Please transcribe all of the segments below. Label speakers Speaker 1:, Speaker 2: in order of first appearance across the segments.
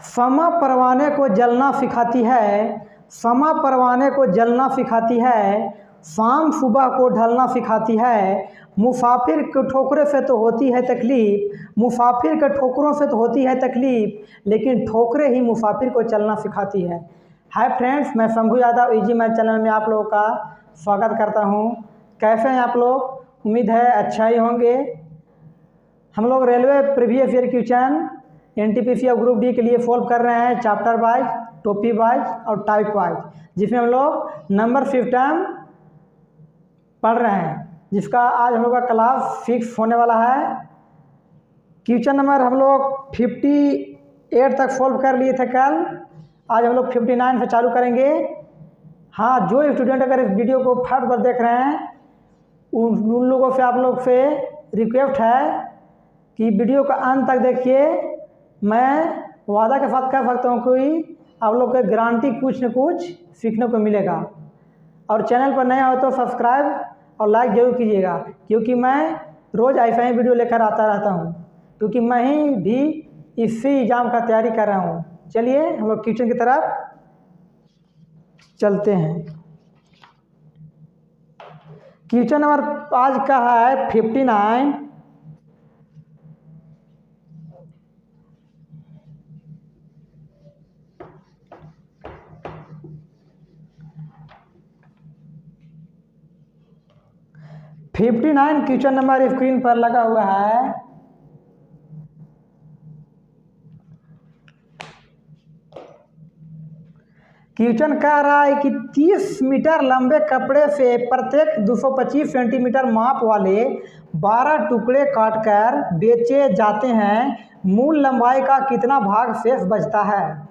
Speaker 1: समा परवाने को जलना सिखाती है, समा परवाने को जलना सिखाती है, शाम सुबह को ढलना सिखाती है। मुसाफिर के ठोकरे से तो होती है तकलीफ़, मुसाफिर के ठोकरों से तो होती है तकलीफ़, लेकिन ठोकरे ही मुसाफिर को चलना सिखाती है। हाय फ्रेंड्स, मैं Shambhu Yadav easy math channel में आप लोगों का स्वागत करता हूं। कैसे हैं आप लोग? उम्मीद है अच्छा ही होंगे। हम लोग railway previous year question NTPC और ग्रुप डी के लिए सॉल्व कर रहे हैं, चैप्टर वाइज, टॉपिक वाइज और टाइप वाइज, जिसमें हम लोग नंबर सिस्टम पढ़ रहे हैं, जिसका आज हम लोग का क्लास 6 होने वाला है। क्वेश्चन नंबर हम लोग 58 तक सॉल्व कर लिए थे कल। आज हम लोग 59 से चालू करेंगे। हाँ, जो स्टूडेंट अगर इस वीडियो को फर्स्ट बार देख रहे हैं उन लोगों से आप लोग से रिक्वेस्ट है कि वीडियो का अंत तक देखिए। मैं वादा के साथ कह सकता हूँ कि आप लोग को गारंटी कुछ न कुछ सीखने को मिलेगा। और चैनल पर नए हो तो सब्सक्राइब और लाइक जरूर कीजिएगा, क्योंकि मैं रोज़ ऐसा ही वीडियो लेकर आता रहता हूँ, क्योंकि मैं ही भी इसी एग्ज़ाम का तैयारी कर रहा हूँ। चलिए हम लोग क्वेश्चन की तरफ चलते हैं। क्वेश्चन नंबर आज का है 59। क्वेश्चन नंबर स्क्रीन पर लगा हुआ है। क्वेश्चन कह रहा है कि 30 मीटर लंबे कपड़े से प्रत्येक 225 सेंटीमीटर माप वाले 12 टुकड़े काटकर बेचे जाते हैं। मूल लंबाई का कितना भाग शेष बचता है?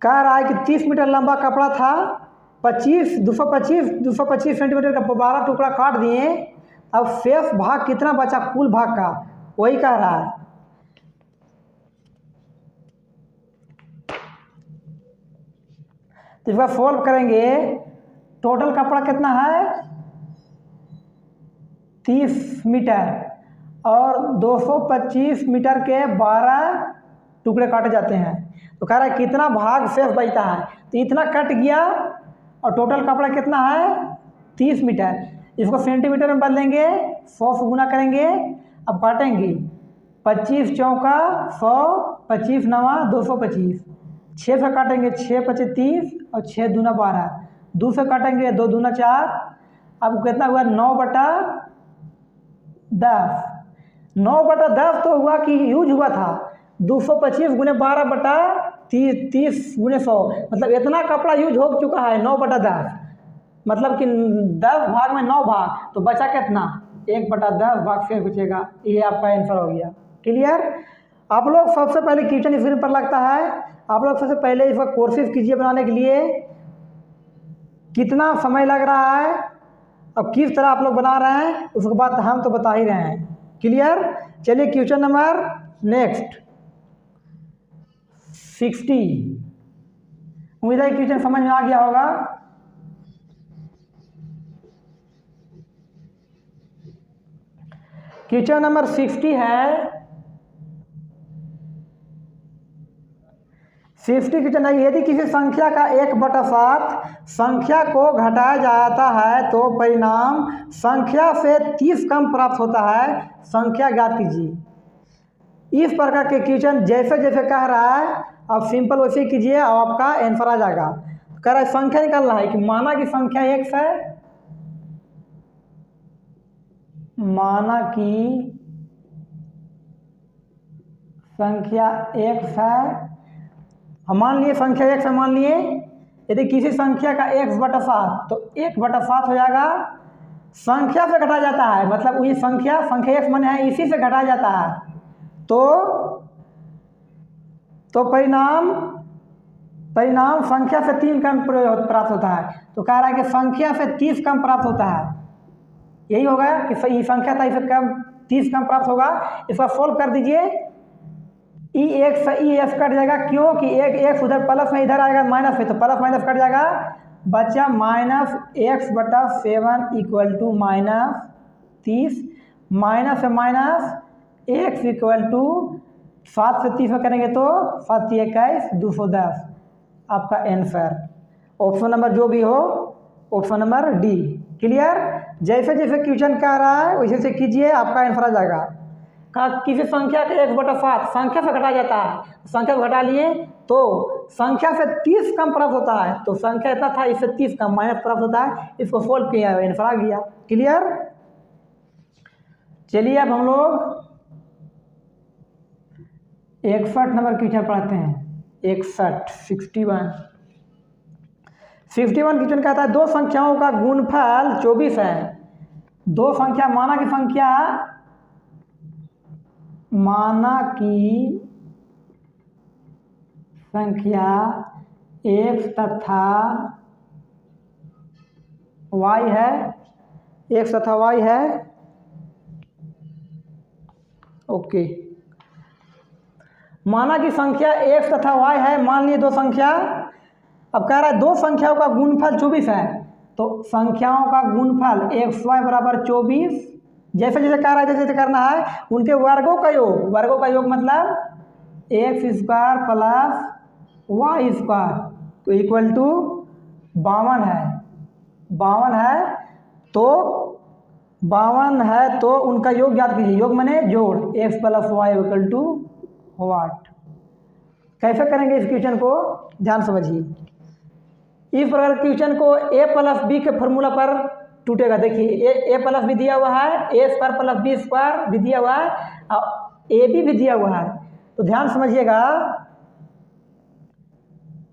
Speaker 1: कह रहा है कि 30 मीटर लंबा कपड़ा था, 225 सेंटीमीटर का 12 टुकड़ा काट दिए, अब शेष भाग कितना बचा कुल भाग का, वही कह रहा है। तो इसका सॉल्व करेंगे। टोटल कपड़ा कितना है? 30 मीटर और 225 मीटर के 12 टुकड़े काटे जाते हैं। तो कह रहा है कितना भाग शेष बचता है, तो इतना कट गया और टोटल कपड़ा कितना है? 30 मीटर। इसको सेंटीमीटर में बदलेंगे, 100 से गुना करेंगे, अब काटेंगे। 25 चौका 100, 25 नवा 225, 6 से काटेंगे 6 25 30 और 6 दूना 12, 2 से काटेंगे 2 दूना 4। अब कितना हुआ? 9/10। 9/10 तो हुआ कि यूज हुआ था। 225 गुने 12 बटा 30 गुने 100, मतलब इतना कपड़ा यूज हो चुका है। 9/10 मतलब कि 10 भाग में 9 भाग, तो बचा कितना? 1/10 भाग से बचेगा। ये आपका आंसर हो गया। क्लियर? आप लोग सबसे पहले क्वेश्चन स्क्रीन पर लगता है, आप लोग सबसे पहले इसका कोशिश कीजिए बनाने के लिए। कितना समय लग रहा है और किस तरह आप लोग बना रहे हैं उसके बाद हम तो बता ही रहे हैं। क्लियर? चलिए क्वेश्चन नंबर नेक्स्ट 60। उम्मीद है क्वेश्चन समझ में आ गया होगा। क्वेश्चन नंबर 60 है। 60 क्वेश्चन है, यदि किसी संख्या का 1/7 संख्या को घटाया जाता है तो परिणाम संख्या से 30 कम प्राप्त होता है। संख्या ज्ञात कीजिए। इस प्रकार के क्वेश्चन जैसे जैसे कह रहा है आप सिंपल वैसे कीजिए और आपका आंसर आ जाएगा। कह रहा है संख्या निकालना है कि माना की संख्या 1 है, माना की संख्या 1 है। हम मान लिए संख्या 1 से मान लिए। यदि किसी संख्या का 1/7 तो 1/7 हो जाएगा। संख्या से घटा जाता है, मतलब वही संख्या 1 माने है, इसी से घटाया जाता है। तो परिणाम संख्या से 3 कम प्राप्त होता है। तो कह रहा है कि संख्या से 30 कम प्राप्त होता है। यही होगा कि सही संख्या था, इसे कम 30 कम प्राप्त होगा। इसका सोल्व कर दीजिए। E1 से EF कट जाएगा, क्योंकि एक उधर प्लस में इधर आएगा माइनस में, तो प्लस माइनस कट जाएगा। बचा -x/7 इक्वल टू -30, माइनस से माइनस x इक्वल टू 7 से 30 में करेंगे तो 7 21 210 आपका आंसर। ऑप्शन नंबर जो भी हो, ऑप्शन नंबर डी। क्लियर। जैसे जैसे क्वेश्चन कह रहा है वैसे वैसे कीजिए, आपका आंसर आ जाएगा। का किसी संख्या के 1/7 संख्या से घटा जाता है, संख्या को घटा लिए तो संख्या से 30 कम प्राप्त होता है, तो संख्या इतना था इससे 30 कम माइनस प्राप्त होता है, इसको सोल्व किया आंसर आ गया। क्लियर। चलिए अब हम लोग 61 नंबर क्वेश्चन पढ़ते हैं। 61 क्वेश्चन कहता है दो संख्याओं का गुणफल 24 है। दो संख्या माना की संख्या x तथा y है, x तथा y है। ओके, माना की संख्या x तथा y है, मान लिए दो संख्या। अब कह रहा है दो संख्याओं का गुणफल 24 है, तो संख्याओं का गुणफल xy बराबर 24। जैसे जैसे कह रहा है जैसे जैसे करना है, उनके वर्गों का योग मतलब x square plus y square तो इक्वल टू 52 है। 52 है तो उनका योग ज्ञात कीजिए। योग माने जोड़, x plus Y equal to what. कैसे करेंगे इस क्वेश्चन को, ध्यान समझिए। इस प्रकार क्वेश्चन को a प्लस बी के फॉर्मूला पर टूटेगा। देखिए a प्लस बी दिया हुआ है, a square plus B square भी दिया हुआ है और ए बी भी दिया हुआ है। तो ध्यान समझिएगा,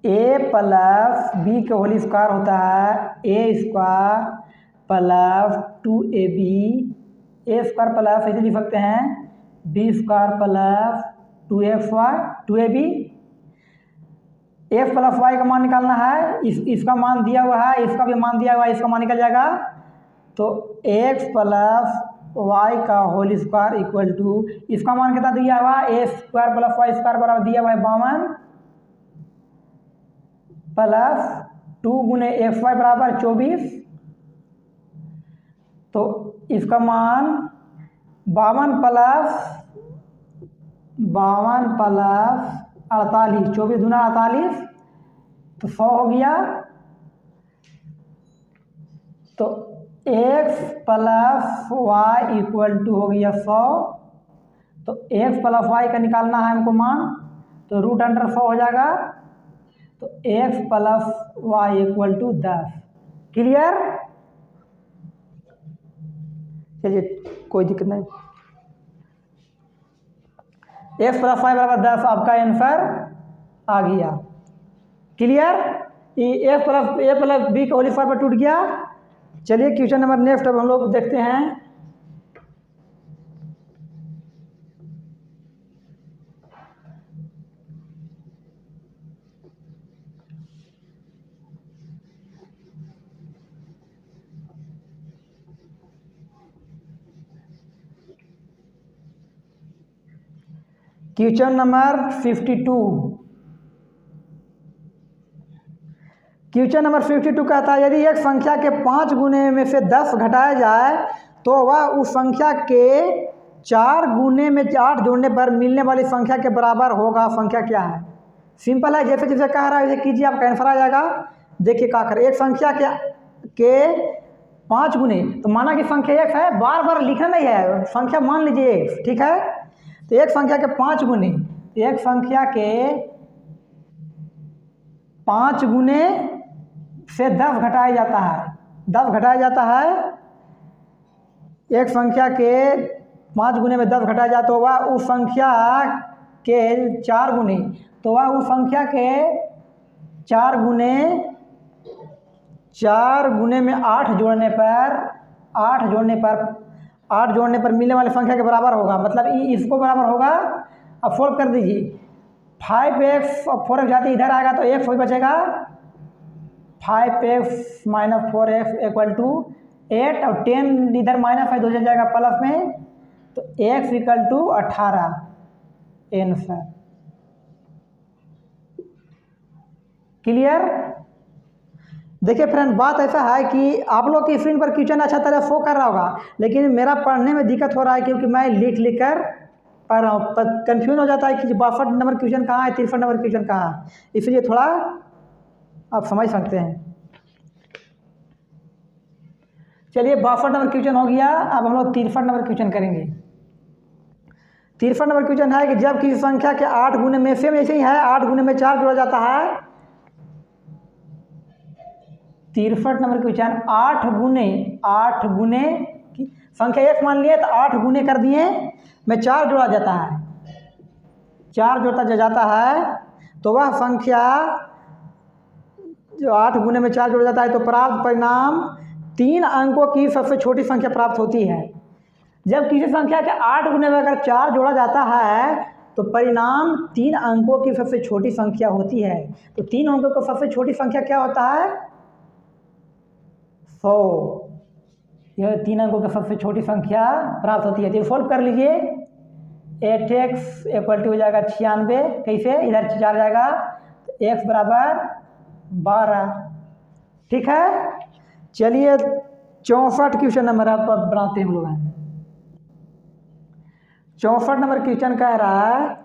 Speaker 1: a प्लस बी के होल स्क्वायर होता है a square plus 2ab, a square plus ऐसे लिख सकते हैं b square plus 2ab। x plus Y का मान निकालना है, इसका मान दिया हुआ है, इसका भी मान दिया हुआ है, इसका मान निकल जाएगा। तो x प्लस वाई का होल स्क्वायर इक्वल टू, इसका मान कितना दिया हुआ है, a square plus Y square बराबर दिया हुआ है 52 प्लस 2 गुने एक्स वाई बराबर 24। तो इसका मान 52 प्लस 48, 24 दूना 48 तो 100 हो गया। तो x plus Y equal to हो गया 100। तो x प्लस वाई का निकालना है हमको मान, तो रूट अंडर 100 हो जाएगा। तो x plus Y equal to 10। Clear. चलिए कोई दिक्कत नहीं, x प्लस वाई बराबर 10 आपका आंसर आ गया। क्लियर। ए प्लस बी का होल स्क्वायर पर टूट गया। चलिए क्वेश्चन नंबर नेक्स्ट अब हम लोग देखते हैं। Question number 52। क्वेश्चन नंबर 52 कहता है यदि एक संख्या के 5 गुने में से 10 घटाया जाए तो वह उस संख्या के 4 गुने में 8 जोड़ने पर मिलने वाली संख्या के बराबर होगा। संख्या क्या है? सिंपल है, जैसे जैसे कह रहा है वैसे कीजिए, आपका आंसर आ जाएगा। देखिए क्या करें, एक संख्या के 5 गुने, तो माना कि संख्या x है, बार बार लिखना नहीं है, संख्या मान लीजिए x, ठीक है। तो एक संख्या के 5 गुने, एक संख्या के 5 गुने से 10 घटाया जाता है, 10 घटाया जाता है। एक संख्या के 5 गुने में 10 घटाया जाता तो वह उस संख्या के 4 गुने, तो वह उस संख्या के 4 गुने में 8 जोड़ने पर मिलने वाली संख्या के बराबर होगा। मतलब इसको बराबर होगा। अब सोल्व कर दीजिए, 5x और 4x जाती इधर आएगा तो x वही बचेगा, 5x minus 4x equal to 8 और 10 इधर माइनस है, 2 चल जाएगा प्लस में, तो x equal to 18 answer. Clear. देखिए फ्रेंड, बात ऐसा है कि आप लोग की स्क्रीन पर क्वेश्चन अच्छा तरह शो कर रहा होगा, लेकिन मेरा पढ़ने में दिक्कत हो रहा है क्योंकि मैं लिख कर पढ़ रहा हूँ, पर कन्फ्यूज हो जाता है कि 62 नंबर क्वेश्चन कहाँ है, 53 नंबर क्वेश्चन कहाँ है, इसलिए थोड़ा आप समझ सकते हैं। चलिए 62 नंबर क्वेश्चन हो गया। अब हम लोग 53 नंबर क्वेश्चन करेंगे। 53 नंबर क्वेश्चन है कि जब किसी संख्या के 8 गुने में, सेम ऐसे ही है, 8 गुने में 4 जोड़ा जाता है। 63 नंबर क्वेश्चन, 8 गुने संख्या 1 मान लिए तो 8 गुने कर दिए में 4 जोड़ा जाता है, 4 जोड़ता जाता है तो वह संख्या जो 8 गुने में 4 जोड़ा जाता है तो प्राप्त परिणाम 3 अंकों की सबसे छोटी संख्या प्राप्त होती है। जब किसी संख्या के 8 गुने में अगर 4 जोड़ा जाता है तो परिणाम 3 अंकों की सबसे छोटी संख्या होती है। तो 3 अंकों को सबसे छोटी संख्या क्या होता है? 100। यह 3 अंकों की सबसे छोटी संख्या प्राप्त होती है। तो सॉल्व कर लीजिए। 8x इक्वल टू हो जाएगा 96, कैसे इधर 4 जाएगा तो x बराबर 12। ठीक है, चलिए 64 क्वेश्चन नंबर आप बनाते हैं हम लोग। 64 नंबर क्वेश्चन कह रहा है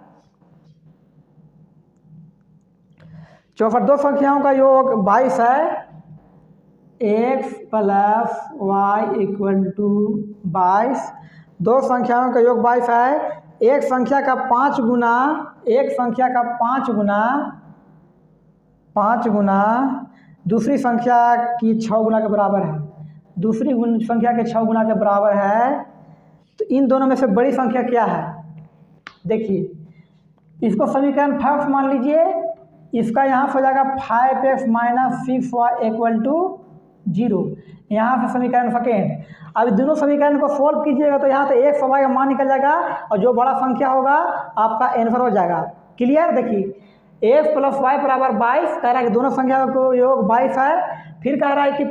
Speaker 1: 64 दो संख्याओं का योग 22 है, x plus Y equal to 22। दो संख्याओं का योग 22 है। एक संख्या का 5 गुना दूसरी संख्या की 6 गुना के बराबर है। दूसरी संख्या के 6 गुना के बराबर है तो इन दोनों में से बड़ी संख्या क्या है? देखिए इसको समीकरण फर्स्ट मान लीजिए। इसका यहाँ से हो जाएगा 5x minus 6y equal to 0। यहाँ से समीकरण सेकेंड। अब दोनों समीकरण को सोल्व कीजिएगा तो यहाँ से x और y का मान निकल जाएगा और जो बड़ा संख्या होगा आपका आंसर हो जाएगा। क्लियर? देखिए x प्लस वाई बराबर 22 कह रहा है कि दोनों संख्या को योग 22 है। फिर कह रहा है कि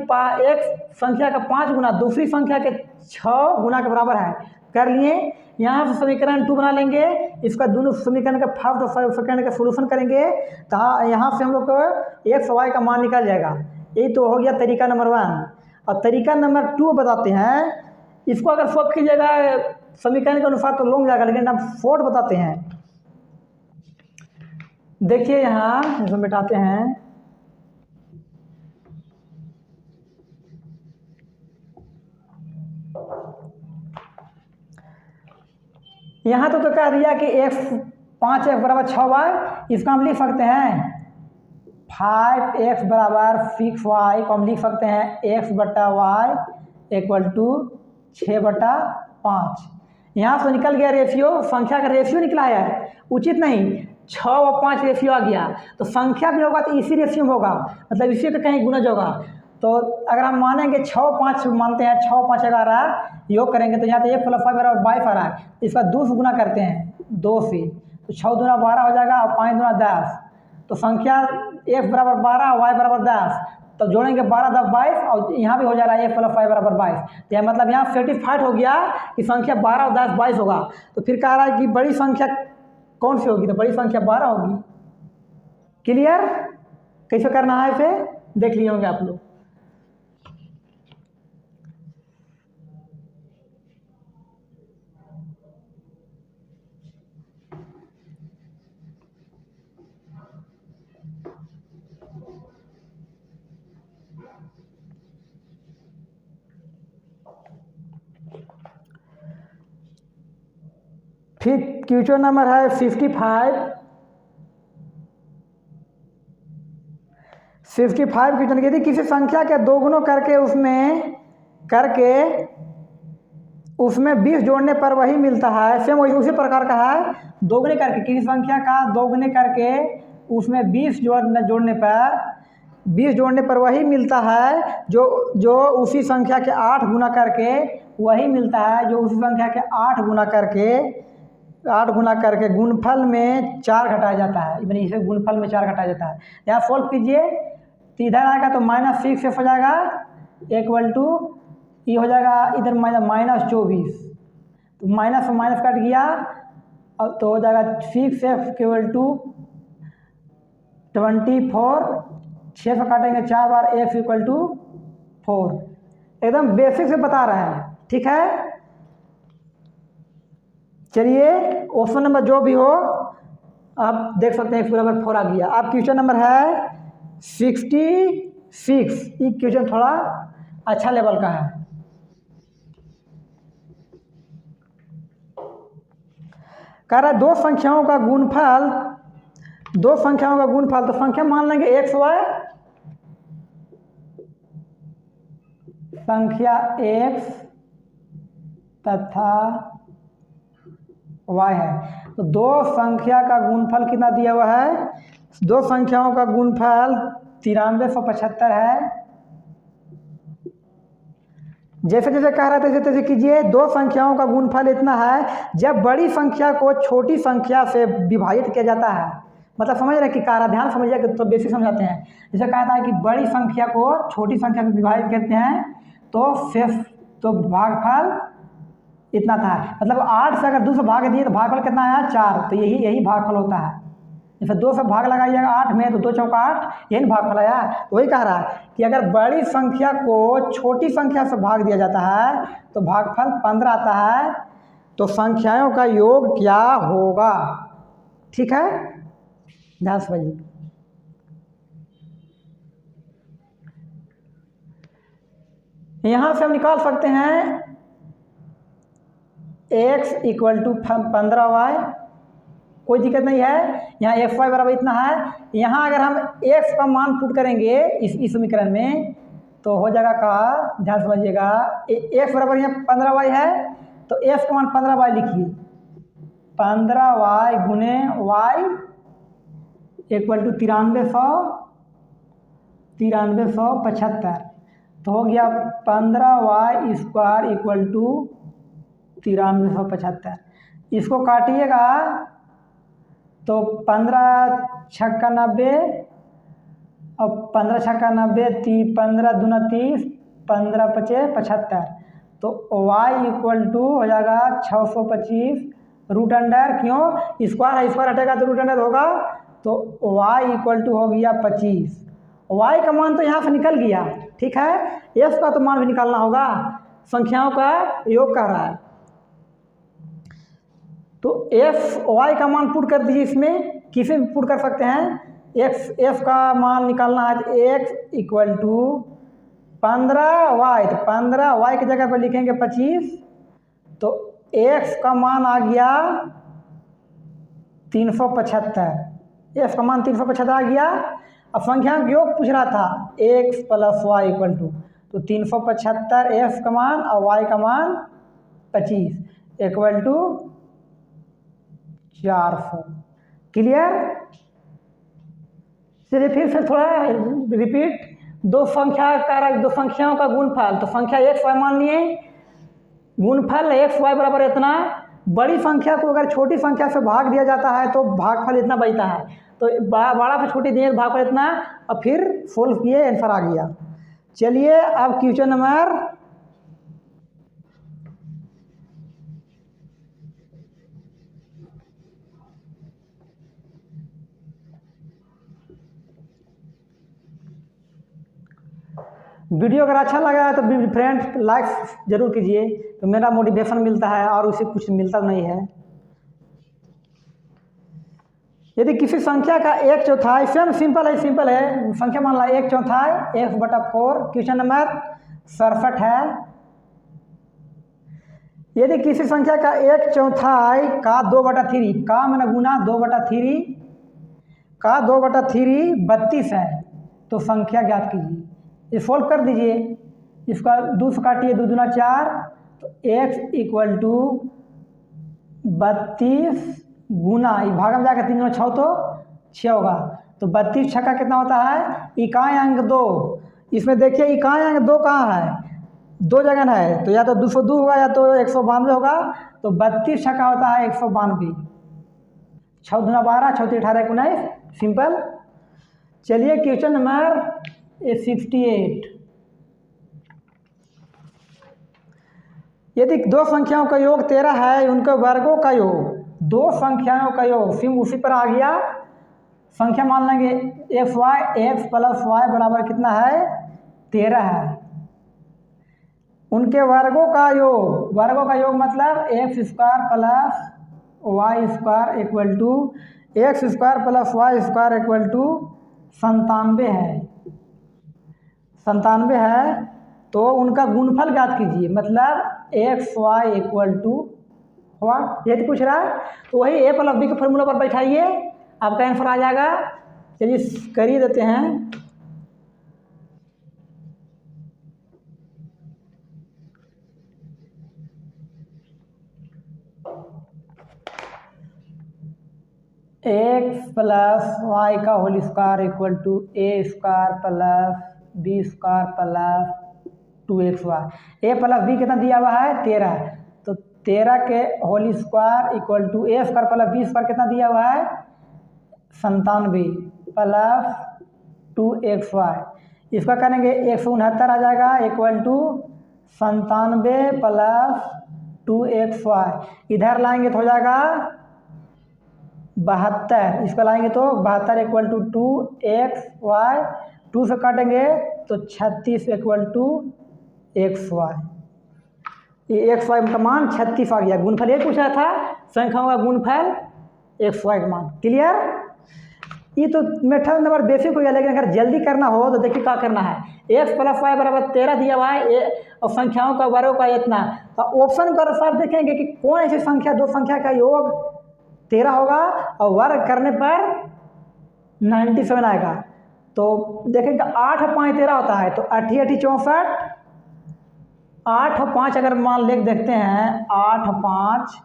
Speaker 1: x संख्या का 5 गुना दूसरी संख्या के 6 गुना के बराबर है। कर लिए। यहाँ से समीकरण 2 बना लेंगे। इसका दोनों समीकरण का फर्स्ट और सेकंड का सोल्यूशन करेंगे तो यहाँ से हम लोग को x और y का मान निकल जाएगा। यही तो हो गया तरीका नंबर 1। और तरीका नंबर 2 बताते हैं। इसको अगर सोल्व कीजिएगा समीकरण के अनुसार तो लॉन्ग जाएगा, लेकिन अब फोर्थ बताते हैं। देखिए यहाँ इसको मिटाते हैं। यहाँ तो कह दिया कि 5x बराबर 6y। इसका हम लिख सकते हैं 5x बराबर 6y को हम लिख सकते हैं x बटा वाई इक्वल टू 6/5। यहाँ से निकल गया रेशियो, संख्या का रेशियो निकला है, उचित नहीं 6 और 5 रेशियो आ गया। तो संख्या भी होगा तो इसी रेशियो में होगा, मतलब इसी का कहीं गुणज होगा। तो अगर हम मानेंगे 6 5 मानते हैं, 6 5 आ रहा है, योग करेंगे तो यहाँ तो 1 प्लस 5 बराबर 22 आ रहा है। इसका 2 से गुना करते हैं 2 से, तो 6 दूना 12 हो जाएगा और 5 दूना 10। तो संख्या x बराबर 12 y बराबर 10, तो जोड़ेंगे 12 10 22 और यहाँ भी हो जा रहा है 1 प्लस 5 बराबर 22। तो यह मतलब यहाँ सर्टिफाइड हो गया कि संख्या 12 और 10 22 होगा। तो फिर कह रहा है कि बड़ी संख्या कौन सी होगी? तो बड़ी संख्या 12 होगी। क्लियर? कैसे करना है इसे देख लिए होंगे आप लोग। फिर क्वेश्चन नंबर है 55। 55 क्वेश्चन यदि किसी संख्या के दोगुनों करके उसमें 20 जोड़ने पर वही मिलता है। सेम वही उसी प्रकार का है। दोगुने करके किसी संख्या का दोगुने करके उसमें 20 जोड़ने पर वही मिलता है जो उसी संख्या के 8 गुना करके वही मिलता है जो उसी संख्या के 8 गुना करके गुणनफल में 4 घटाया जाता है। यानी इसे गुणनफल में 4 घटाया जाता है। यहाँ सोल्व कीजिए तो इधर आएगा तो -6 हो जाएगा इक्वल टू ये हो जाएगा इधर -24। तो माइनस से माइनस कट गया अब तो हो जाएगा 6x इक्वल टू 24। 6 से काटेंगे 4 बार x इक्वल टू 4। एकदम बेसिक से बता रहे हैं, ठीक है। चलिए ऑप्शन नंबर जो भी हो आप देख सकते हैं, x = 4 आ गया। अब क्वेश्चन नंबर है 66। ये क्वेश्चन थोड़ा अच्छा लेवल का है। कह रहा है दो संख्याओं का गुणफल, तो संख्या मान लेंगे x y, संख्या x तथा y है। तो दो संख्या का गुणफल कितना दिया हुआ है? दो संख्याओं का गुणफल 9375 है। जैसे जैसे कह रहा था तैसे तैसे कीजिए। दो संख्याओं का गुणफल इतना है जब बड़ी संख्या को छोटी संख्या से विभाजित किया जाता है। मतलब समझ रहे कि कारा, ध्यान समझिए कि तो बेसिक समझाते हैं। जैसे कहता है कि बड़ी संख्या को छोटी संख्या में विभाजित करते हैं तो भागफल इतना था। मतलब 8 से अगर 2 से भाग दिए तो भागफल कितना आया? 4। तो यही भागफल होता है। जैसे 2 से भाग लगाइएगा 8 में तो 2 चौका 8, यही भागफल आया। वही कह रहा है कि अगर बड़ी संख्या को छोटी संख्या से भाग दिया जाता है तो भागफल 15 आता है। तो संख्याओं का योग क्या होगा? ठीक है, ध्यान समझिए। यहाँ से हम निकाल सकते हैं x = 15y, कोई दिक्कत नहीं है। यहाँ x y बराबर इतना है। यहाँ अगर हम x का मान पुट करेंगे इस समीकरण में तो हो जाएगा का, ध्यान समझिएगा, x बराबर यहाँ 15y है तो x का मान 15y लिखिए। 15y गुने y = 9375। तो हो गया 15y² = 9375। इसको काटिएगा तो 15 छक्का 90 और 15 छक्का 90, 15 दूना 30, 15 पचे 75। तो y = हो जाएगा 625 रूट अंडर, क्यों स्क्वायर है, स्क्वायर हटेगा तो रूट अंडर होगा। तो y = हो गया 25। y का मान तो यहाँ से निकल गया, ठीक है। s का तो मान भी निकालना होगा, संख्याओं का योग कर रहा है। तो y का मान पुट कर दीजिए। इसमें किसे भी पुट कर सकते हैं। f का मान निकालना है तो x = 15y, तो 15y की जगह पर लिखेंगे 25। तो x का मान आ गया 375। f का मान 375 आ गया। अब संख्या का योग पूछ रहा था x + y = तो 375 f का मान और y का मान 25 = 400। क्लियर? चलिए फिर से थोड़ा रिपीट। दो संख्याओं का गुणफल, तो संख्या x y मान लिए, गुणफल x y बराबर इतना। बड़ी संख्या को अगर छोटी संख्या से भाग दिया जाता है तो भागफल इतना बचता है। तो बड़ा से छोटी दिए भागफल इतना, और फिर सोल्व किए, आंसर आ गया। चलिए अब क्वेश्चन नंबर वीडियो अगर अच्छा लगा है तो फ्रेंड्स लाइक जरूर कीजिए, तो मेरा मोटिवेशन मिलता है और उसे कुछ मिलता नहीं है। यदि किसी संख्या का 1/4, स्वयं सिंपल है, संख्या मान ला 1/4 x/4। क्वेश्चन नंबर 67 है। यदि किसी संख्या का 1/4 का 2/3, का मैंने गुना 2/3 का 2/3 32 है, तो संख्या ज्ञात कीजिए। ये सोल्व कर दीजिए। इसका 2 से काटिए, 2 दूना 4, तो x = 32 गुना, भाग में जाकर 3 दूना 6 तो 6 होगा। तो 32 छक्का कितना होता है? इकाई अंक 2। इसमें देखिए इकाई अंक 2 कहाँ है? 2 जगह है, तो या तो 202 होगा या तो 192 होगा। तो 32 छक्का होता है 192। 6 दूना 12, 6 3 18 19, सिंपल। चलिए क्वेश्चन नंबर 68। यदि दो संख्याओं का योग 13 है, उनके वर्गों का योग, दो संख्याओं का योग सिम उसी पर आ गया। संख्या मान लेंगे x + y बराबर कितना है? 13 है। उनके वर्गों का योग मतलब x² + Y square equal to X square plus Y square equal to 97 है। 97 है तो उनका गुणफल ज्ञात कीजिए, मतलब एक्स वाई इक्वल टू हुआ, ये तो पूछ रहा है। तो वही ए प्लस बी के फॉर्मूला पर बैठाइए, आपका आंसर आ जाएगा। चलिए कर ही देते हैं। एक्स प्लस वाई का whole square equal to A square plus B square plus 2xy। A plus B कितना दिया हुआ है 13, तो 13 के whole square equal to A square plus B square कितना दिया हुआ है 97 प्लस 2xy। इसका करेंगे 169 आ जाएगा इक्वल टू 97 प्लस 2xy। इधर लाएंगे तो हो जाएगा 72, इसको लाएंगे तो 72 इक्वल टू 2xy, 2 से काटेंगे तो 36 इक्वल टू xy। ये xy का मान 36 आ गया। गुणफल ये पूछा था, संख्याओं का गुणफल xy का मान। क्लियर? ये तो मेथड नंबर बेसिक हो गया, लेकिन अगर जल्दी करना हो तो देखिए क्या करना है। x प्लस वाई बराबर 13 दिया हुआ है और संख्याओं का वर्गों का इतना, तो ऑप्शन का अनुसार देखेंगे कि कौन ऐसी संख्या, दो संख्या का योग 13 होगा और वर्ग करने पर 97 आएगा। तो देखेंगे 8 और 5 13 होता है, तो 8 8 64, 8 और 5 अगर मान ले देखते हैं 8 और 5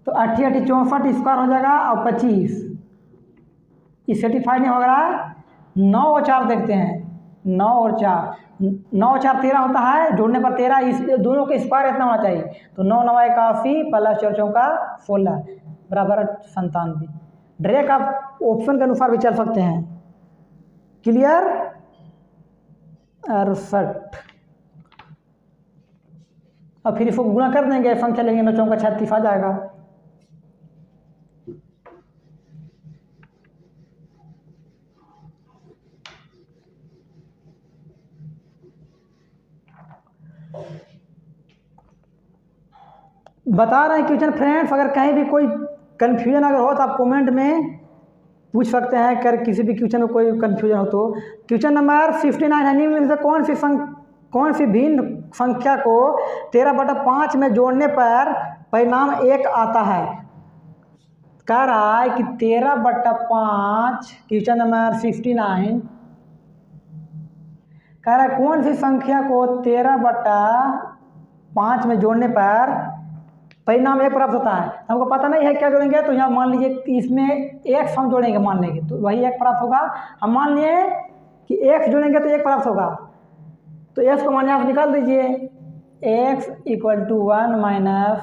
Speaker 1: तो 8 8 64 स्क्वायर हो जाएगा और 25, ये सेटिफाइड नहीं हो रहा। 9 और 4 देखते हैं, 9 और 4, 9 और 4 13 होता है, जोड़ने पर 13, इस दोनों के स्क्वायर इतना होना चाहिए। तो 9 9 81 प्लस 4 चौका 16 बराबर 97। डायरेक्ट आप ऑप्शन के अनुसार भी चल सकते हैं। क्लियर? 68 और फिर इसको गुणा कर देंगे, संख्या लेंगे 9 चौका 36 आ जाएगा। बता रहे हैं क्वेश्चन फ्रेंड्स, अगर कहीं भी कोई कन्फ्यूजन अगर हो तो आप कमेंट में पूछ सकते हैं। कर किसी भी क्वेश्चन में कोई कन्फ्यूजन हो तो। क्वेश्चन नंबर 59 है, निम्न में कौन सी भिन्न संख्या को 13/5 में जोड़ने पर परिणाम 1 आता है। कह रहा है कि 13/5, क्वेश्चन नंबर 59 कह रहा है कौन सी संख्या को 13/5 में जोड़ने पर परिणाम 1 प्राप्त होता है। हमको पता नहीं है क्या जोड़ेंगे, तो यहाँ मान लीजिए कि इसमें x हम जोड़ेंगे, मान लेंगे तो वही 1 प्राप्त होगा। हम मान लिए कि x जोड़ेंगे तो 1 प्राप्त होगा, तो x को मान आप निकाल दीजिए। x इक्वल टू 1 माइनस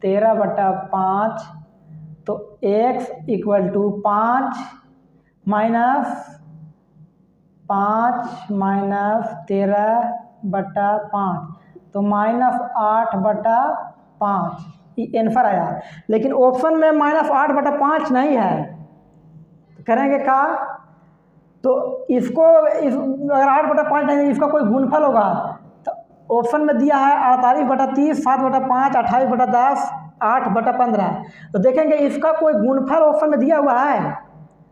Speaker 1: 13/5, तो x इक्वल टू 5 माइनस 13/5, तो -8/5, ये आंसर आया। लेकिन ऑप्शन में -8/5 नहीं है, तो करेंगे क्या, तो इसको अगर 8/5 नहीं, इसका कोई गुणफल होगा। तो ऑप्शन में दिया है 48/30, 7/5, 28/10, 8/15। तो देखेंगे इसका कोई गुणफल ऑप्शन में दिया हुआ है।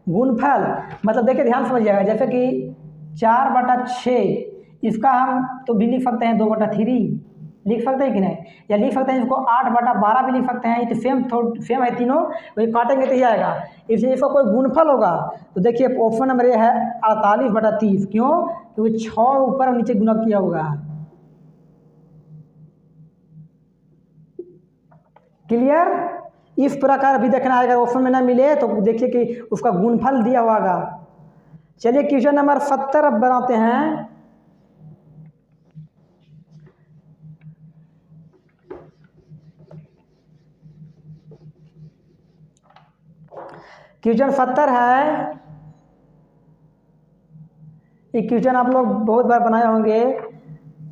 Speaker 1: गुणफल मतलब देखिए ध्यान समझिएगा, जैसे कि 4/6, इसका हम तो भी लिख सकते हैं 2/3 लिख सकते हैं कि नहीं, या लिख सकते हैं इसको 8/12 भी लिख सकते हैं। ये तो सेम है तीनों, वही काटेंगे तो ही आएगा। इसलिए इसका कोई गुणफल होगा। तो देखिए ऑप्शन नंबर ये है 48/30, क्यों, क्योंकि 6 ऊपर और नीचे गुना किया हुआ है। क्लियर? इस प्रकार भी देखना है, अगर ऑप्शन में ना मिले तो देखिए कि उसका गुणफल दिया हुआ होगा। चलिए क्वेश्चन नंबर 70 अब बनाते हैं। क्वेश्चन 70 है, ये क्वेश्चन आप लोग बहुत बार बनाए होंगे।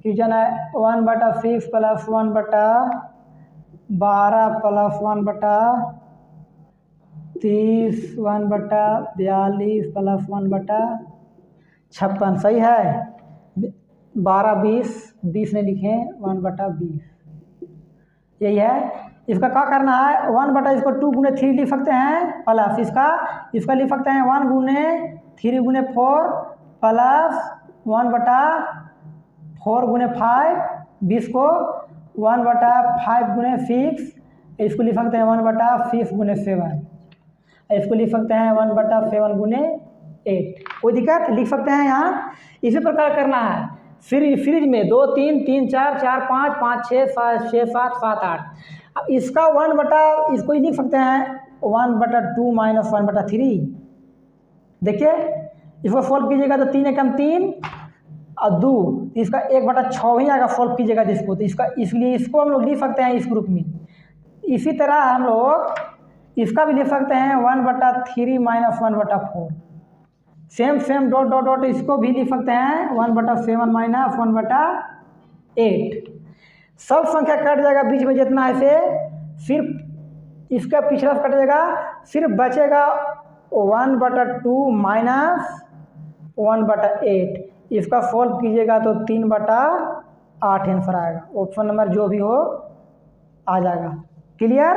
Speaker 1: क्वेश्चन है 1/6 प्लस 1/12 प्लस 1/30, 1/42 प्लस 1/56, सही है। 12 20 20 नहीं लिखे, 1/20 यही है। इसका क्या करना है, 1 बटा इसको 2 गुने 3 लिख सकते हैं, प्लस इसका लिख सकते हैं 1 गुने 3 गुने 4 प्लस 1 बटा 4 गुने 5, 20 को 1 बटा 5 गुने 6, इसको लिख सकते हैं 1 बटा 6 गुने 7, इसको लिख सकते हैं 1 बटा 7 गुने 8। कोई दिक्कत, लिख सकते हैं यहाँ। इसी प्रकार करना है सीरीज में 2 3 3 4 4 5 5 6 7 6 7 7 8। अब इसका 1 बटा इसको ही लिख सकते हैं 1 बटा 2 माइनस 1 बटा 3। देखिए इसको सॉल्व कीजिएगा तो 3 एकम 3 और 2, इसका 1 बटा 6 ही आएगा सॉल्व कीजिएगा जिसको, तो इसका इसलिए इसको हम लोग लिख सकते हैं इस ग्रुप में। इसी तरह हम लोग इसका भी लिख सकते हैं 1 बटा 3 माइनस 1 बटा 4, सेम डॉट डॉट डॉट इसको भी लिख सकते हैं 1 बटा 7 माइनस 1 बटा 8। सब संख्या कट जाएगा बीच में जितना है से, सिर्फ इसका पिछला कट जाएगा, सिर्फ बचेगा 1 बटा 2 माइनस 1 बटा 8। इसका सॉल्व कीजिएगा तो 3 बटा 8 आंसर आएगा। ऑप्शन नंबर जो भी हो आ जाएगा। क्लियर?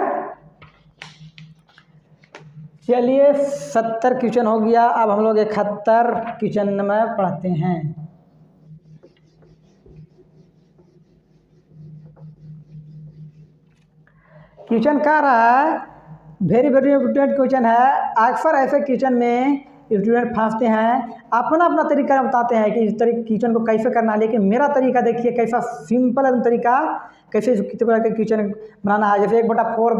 Speaker 1: चलिए 70 क्वेश्चन हो गया। अब हम लोग 71 क्वेश्चन में पढ़ते हैं। क्वेश्चन कह रहा है, वेरी वेरी इंपॉर्टेंट क्वेश्चन है। अक्सर ऐसे क्वेश्चन में स्टूडेंट फंसते हैं, अपना अपना तरीका बताते हैं कि इस क्वेश्चन को कैसे करना है, लेकिन मेरा तरीका देखिए कैसा सिंपल है तरीका, कैसे कितने प्रकार के क्वेश्चन बनाना है। जैसे 1/4,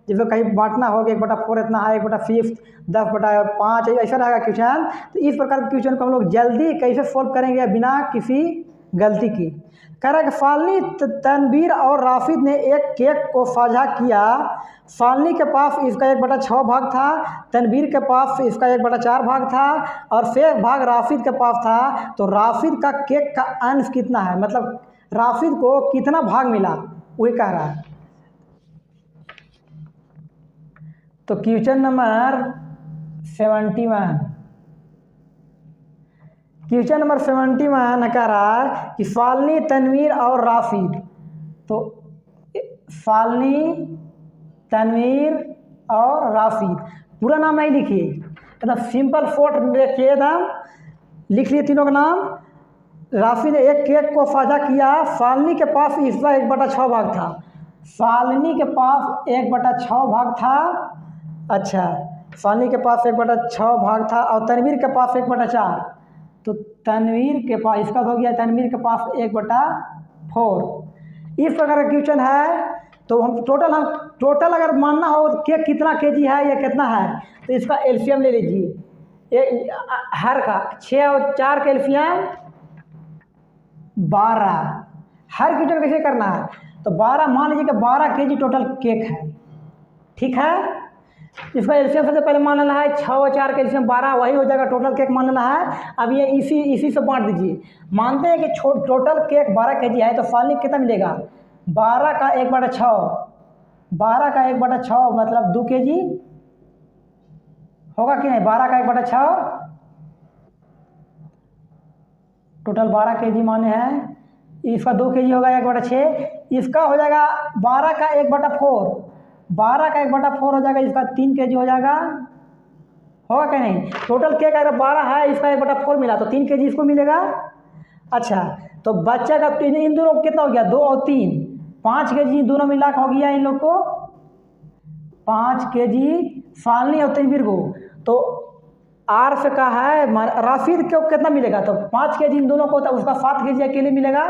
Speaker 1: जैसे कहीं बांटना होगा 1/4 इतना है, 1/5, 10/5 ऐसा रहेगा क्वेश्चन। तो इस प्रकार के क्वेश्चन को हम लोग जल्दी कैसे सॉल्व करेंगे बिना किसी गलती की। कह रहा है कि फालनी, तनवीर और राशिद ने एक केक को साझा किया। फालनी के पास इसका 1/6 भाग था, तनवीर के पास इसका 1/4 भाग था और शेष भाग राशिद के पास था। तो राशिद का केक का अंश कितना है, मतलब राशिद को कितना भाग मिला, वही कह रहा है। तो क्वेश्चन नंबर 71, क्वेश्चन नंबर 71 कह रहा है कि फालनी, तनवीर और राशिद। तो फालनी, तनवीर और राशिद, पूरा नाम नहीं लिखिए, एकदम सिंपल फोर्ट देखिए, एकदम लिख लिए तीनों का नाम। राशिद ने एक केक को साझा किया। फालनी के पास इसका 1/6 भाग था। फालनी के पास 1/6 भाग था। अच्छा, फालनी के पास 1/6 भाग था और तनवीर के पास 1/4। तो तनवीर के पास, इसका हो गया तनवीर के पास 1/4। इस प्रकार का क्वेश्चन है। तो हम टोटल अगर मानना हो केक कितना केजी है या कितना है, तो इसका एलसीएम ले लीजिए। हर का 6 और 4 का एलसीएम 12। हर क्वेश्चन कैसे करना है, तो 12 मान लीजिए कि 12 केजी टोटल केक है, ठीक है। इसका एलसीएम सबसे पहले मान लेना है 6 और 4 का एलसीएम 12, वही हो जाएगा टोटल केक मान लेना है। अब ये इसी से बांट दीजिए। मानते हैं कि टोटल केक 12 केजी है, तो फालनी कितना मिलेगा, 12 का 1/6, 12 का 1/6 मतलब 2 केजी होगा कि नहीं। 12 का 1/6 टोटल 12 केजी माने हैं, इसका 2 केजी होगा 1/6। इसका हो जाएगा 12 का 1/4, 12 का 1/4 हो जाएगा, इसका 3 केजी हो जाएगा, होगा कि नहीं। टोटल केक अगर 12 है, इसका 1/4 मिला तो 3 केजी इसको मिलेगा। अच्छा, तो बच्चा का इन दोनों को कितना हो गया, 2 और 3, 5 केजी दोनों मिला के हो गया इन लोग को 5 केजी फालनी और तनवीर को। तो आर से का है राशिद को कितना मिलेगा, तो 5 केजी इन दोनों को, तो उसका 7 केजी अकेले मिलेगा,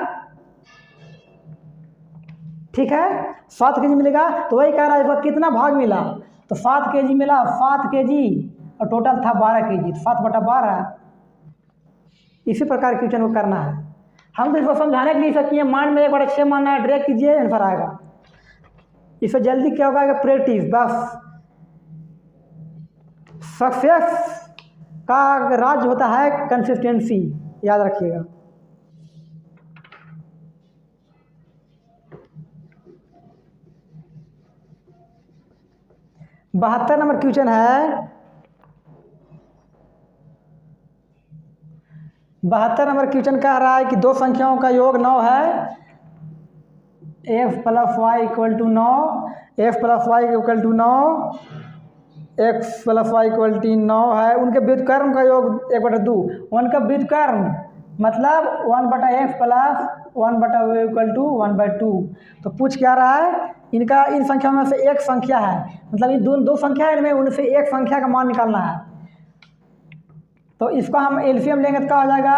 Speaker 1: ठीक है, 7 केजी मिलेगा। तो वही कह रहा है इसका कितना भाग मिला, तो 7 केजी मिला, 7 केजी और टोटल था 12 केजी, 7/12। इसी प्रकार क्वेश्चन को करना है। हम तो इसको समझाने के लिए सकते हैं, माइंड में 1/6 मानना है, डायरेक्ट कीजिए आंसर आएगा। इससे जल्दी क्या होगा, प्रैक्टिस बस। सक्सेस का राज होता है कंसिस्टेंसी, याद रखिएगा। बहत्तर नंबर क्वेश्चन है। 72 नंबर क्वेश्चन कह रहा है कि दो संख्याओं का योग 9 है। X plus Y equal to 9, X plus Y equal to 9, X plus Y equal to 9 है। उनके व्युत्क्रम का योग 1/2, उनका व्युत्क्रम मतलब 1/x plus 1/y equal to 1/2। तो पूछ क्या रहा है, इनका इन संख्या में से एक संख्या है, मतलब ये दो संख्या है, इनमें उनसे एक संख्या का मान निकालना है। तो इसका हम एलसीएम लेंगे तो क्या हो जाएगा,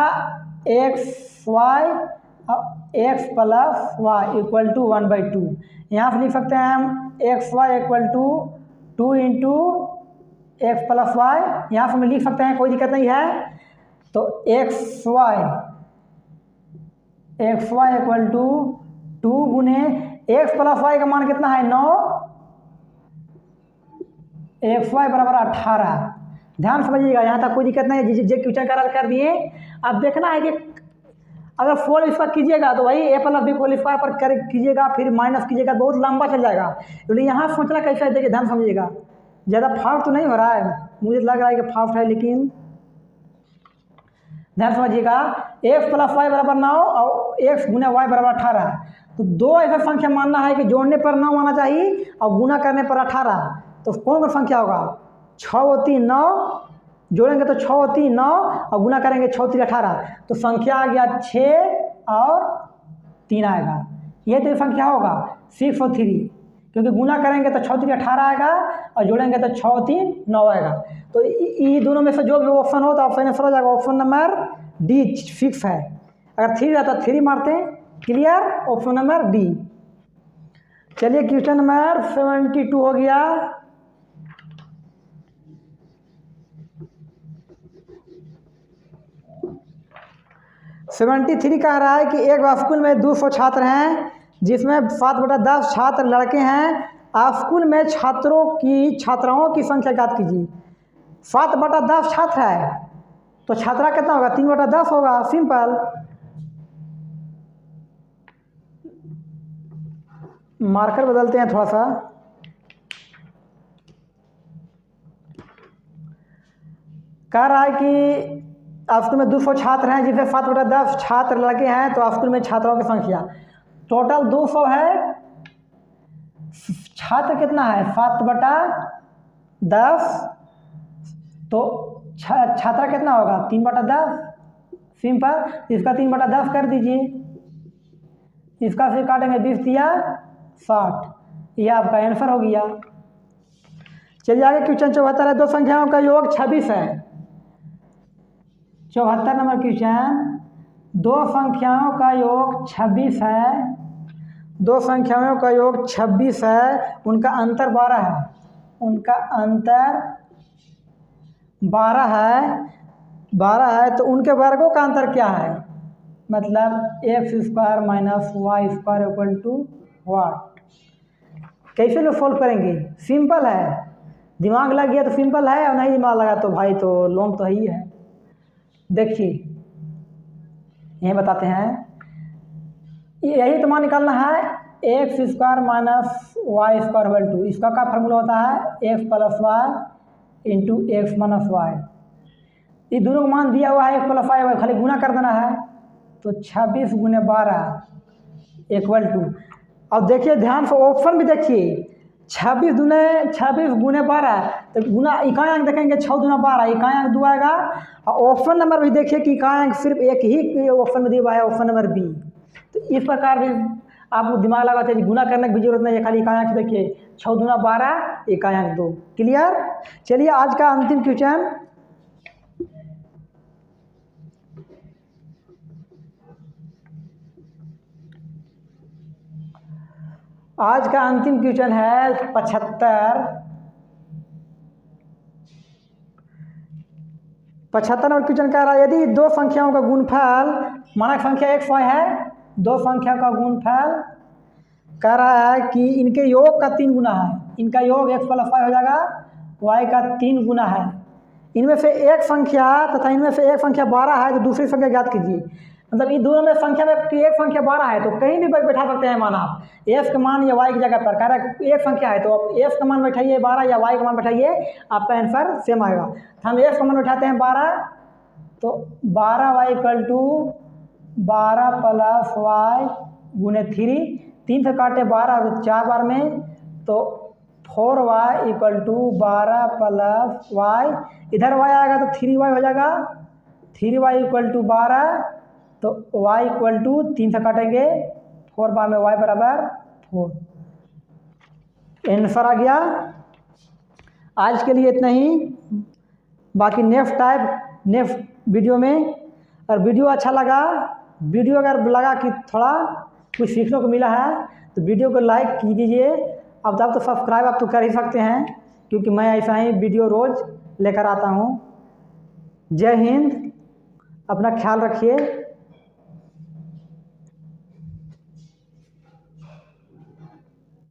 Speaker 1: X plus Y equal to 1/2। यहाँ से लिख सकते हैं हम X Y equal to 2 into X plus Y, यहाँ से हम लिख सकते हैं, कोई दिक्कत नहीं है। तो एक्स वाई इक्वल टू 2 गुने एक्स प्लस वाई का मान कितना है 9, एक्स वाई बराबर 18। ध्यान समझिएगा, यहाँ तक कोई दिक्कत नहीं है, जो क्वेश्चन कर दिए। अब देखना है कि अगर फोल स्क्वायर कीजिएगा तो भाई ए प्लस बी होल स्क्वायर पर कर कीजिएगा, फिर माइनस कीजिएगा, बहुत लंबा चल जाएगा। इसलिए यहाँ सोचना कैसा है, देखिए ध्यान समझिएगा। ज़्यादा फास्ट तो नहीं हो रहा है, मुझे लग रहा है कि फास्ट है, लेकिन ध्यान समझिएगा। एक्स प्लस वाई बराबर 9 और एक्स गुना वाई बराबर 18। तो दो ऐसा संख्या मानना है कि जोड़ने पर 9 आना चाहिए और गुना करने पर 18। तो कौन सा संख्या होगा, 6 और 3 9, जोड़ेंगे तो 6 और 3 9 और गुना करेंगे 6 3 18। तो संख्या आ गया 6 और 3 आएगा। ये तो संख्या होगा 6 और 3, क्योंकि गुना करेंगे तो 6 3 18 आएगा और जोड़ेंगे तो 6 और 3 9 आएगा। तो ये दोनों में से जो भी ऑप्शन हो तो ऑप्शन आंसर हो जाएगा। ऑप्शन नंबर डी फिक्स है। अगर 3 रहता तो 3 मारते हैं। Clear, option number D. चलिए क्वेश्चन नंबर 72 हो गया। सेवेंटी थ्री कह रहा है कि एक स्कूल में 200 छात्र हैं, जिसमें 7/10 छात्र लड़के हैं। स्कूल में छात्राओं की संख्या ज्ञात कीजिए। 7/10 छात्र है तो छात्रा कितना होगा, 3/10 होगा। सिंपल। मार्कर बदलते हैं थोड़ा सा। कह रहा है कि स्कूल में 200 छात्र हैं, जिसमें 7/10 छात्र लड़के हैं। तो स्कूल में छात्राओं की संख्या टोटल 200 है, छात्र कितना है 7/10, तो छात्रा कितना होगा 3/10। सिंपल, इसका 3/10 कर दीजिए, इसका से काटेंगे 20 दिया 60, यह आपका आंसर हो गया। चलिए आगे क्वेश्चन 74 है। दो संख्याओं का योग 26 है। 74 नंबर क्वेश्चन, दो संख्याओं का योग 26 है। दो संख्याओं का योग 26 है, उनका अंतर 12 है। उनका अंतर 12 है, तो उनके वर्गों का अंतर क्या है, मतलब X square minus Y square equal to what. कैसे लोग सॉल्व करेंगे, सिंपल है। दिमाग लग गया तो सिंपल है, और नहीं दिमाग लगा तो भाई तो लोन तो ही है। देखिए यही बताते हैं, यही तो मान निकालना है, X square minus Y square equal to, इसका क्या फार्मूला होता है, X plus Y into X minus Y. ये दोनों को मान दिया हुआ है, एक्स प्लस वाई, खाली गुना कर देना है। तो 26 गुने 12 इक्वल टू, अब देखिए ध्यान से ऑप्शन भी देखिए, 26 गुने 12, तो गुना इकाई अंक देखेंगे 6 दूना 12, इकाई अंक 2 आएगा। और ऑप्शन नंबर भी देखिए कि इकाई अंक सिर्फ एक ही ऑप्शन में दिया हुआ है, ऑप्शन नंबर बी। तो इस प्रकार भी आपको दिमाग लगाते हैं, गुना करने की भी जरूरत नहीं है, खाली इकाई अंक देखिए 6 दूना 12, इकाई अंक 2। क्लियर। चलिए आज का अंतिम क्वेश्चन, आज का अंतिम क्वेश्चन है 75 नंबर क्वेश्चन कह रहा है, यदि दो संख्याओं का गुणफल, माना संख्या एक्स वाई है, दो संख्या का गुणफल कह रहा है कि इनके योग का 3 गुना है। इनका योग एक्स प्लस वाई हो जाएगा, वाई का 3 गुना है। इनमें से एक संख्या तथा इनमें से एक संख्या 12 है, तो दूसरी संख्या ज्ञात कीजिए। मतलब इन दोनों में संख्या में एक संख्या 12 है, तो कहीं भी बैठा सकते हैं मान आप, एस का मान या वाई की जगह पर। कह रहा है एक संख्या है तो आप एस का मान बैठाइए 12 या वाई का मान बैठाइए, आपका आंसर सेम आएगा। तो हम एस का मान बैठाते हैं 12, तो 12 Y equal to 12 plus Y गुने 3, 3 से काटे 12 4 बार में, तो 4y equal to 12 plus y, इधर y आएगा तो 3y हो जाएगा, 3y इक्वल टू 12, तो y इक्वल टू 3 से काटेंगे 4 बार में y बराबर 4। आंसर आ गया। आज के लिए इतना ही, बाकी नेक्स्ट वीडियो में। और वीडियो अच्छा लगा, वीडियो अगर लगा कि थोड़ा कुछ सीखने को मिला है तो वीडियो को लाइक कीजिए। अब तो सब्सक्राइब आप तो कर ही सकते हैं, क्योंकि मैं ऐसा ही वीडियो रोज़ लेकर आता हूँ। जय हिंद, अपना ख्याल रखिए।